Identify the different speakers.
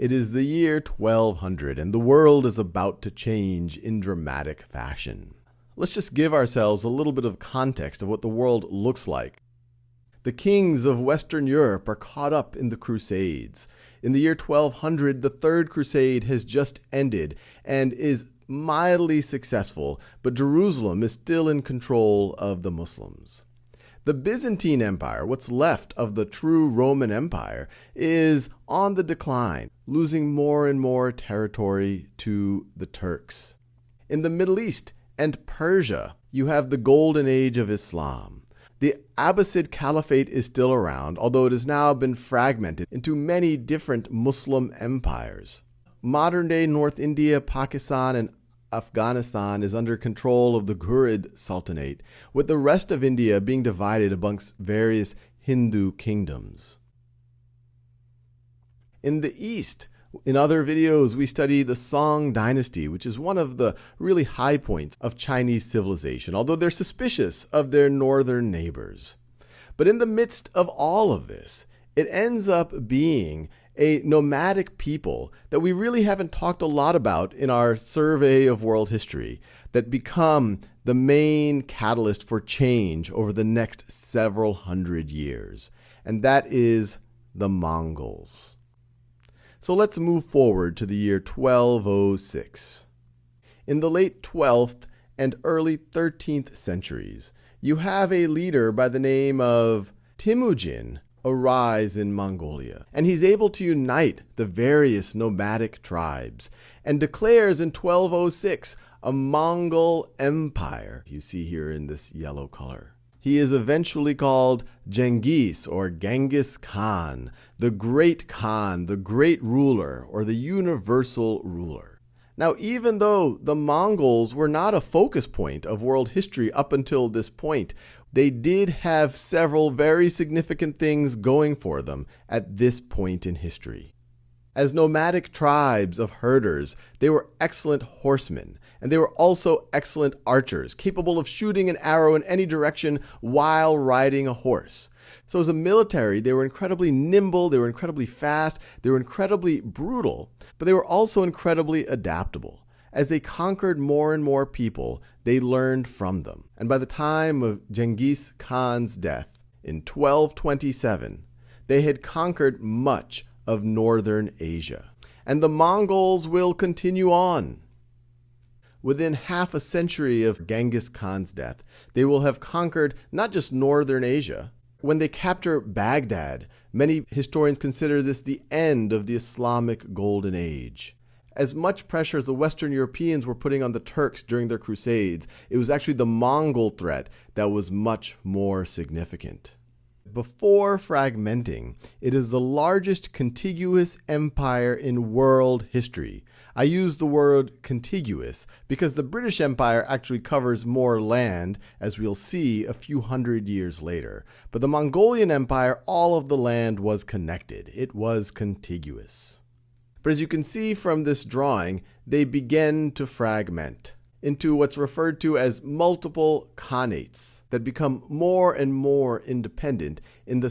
Speaker 1: It is the year 1200, and the world is about to change in dramatic fashion. Let's just give ourselves a little bit of context of what the world looks like. The kings of Western Europe are caught up in the Crusades. In the year 1200, the Third Crusade has just ended and is mildly successful, but Jerusalem is still in control of the Muslims. The Byzantine Empire, what's left of the true Roman Empire, is on the decline, losing more and more territory to the Turks. In the Middle East and Persia, you have the golden age of Islam. The Abbasid Caliphate is still around, although it has now been fragmented into many different Muslim empires. Modern-day North India, Pakistan, and Afghanistan is under control of the Ghurid Sultanate, with the rest of India being divided amongst various Hindu kingdoms. In the East, in other videos, we study the Song dynasty, which is one of the really high points of Chinese civilization, although they're suspicious of their northern neighbors. But in the midst of all of this, it ends up being a nomadic people that we really haven't talked a lot about in our survey of world history that become the main catalyst for change over the next several hundred years. And that is the Mongols. So let's move forward to the year 1206. In the late 12th and early 13th centuries, you have a leader by the name of Temujin arise in Mongolia, and he's able to unite the various nomadic tribes and declares in 1206 a Mongol empire, you see here in this yellow color. He is eventually called Genghis or Genghis Khan, the great ruler, or the universal ruler. Now, even though the Mongols were not a focus point of world history up until this point, they did have several very significant things going for them at this point in history. As nomadic tribes of herders, they were excellent horsemen, and they were also excellent archers, capable of shooting an arrow in any direction while riding a horse. So as a military, they were incredibly nimble, they were incredibly fast, they were incredibly brutal, but they were also incredibly adaptable. As they conquered more and more people, they learned from them. And by the time of Genghis Khan's death in 1227, they had conquered much of northern Asia. And the Mongols will continue on. Within half a century of Genghis Khan's death, they will have conquered not just northern Asia. When they capture Baghdad, many historians consider this the end of the Islamic Golden Age. As much pressure as the Western Europeans were putting on the Turks during their crusades, it was actually the Mongol threat that was much more significant. Before fragmenting, it is the largest contiguous empire in world history. I use the word contiguous because the British Empire actually covers more land, as we'll see a few hundred years later. But the Mongolian Empire, all of the land was connected. It was contiguous. But as you can see from this drawing, they begin to fragment into what's referred to as multiple khanates that become more and more independent in the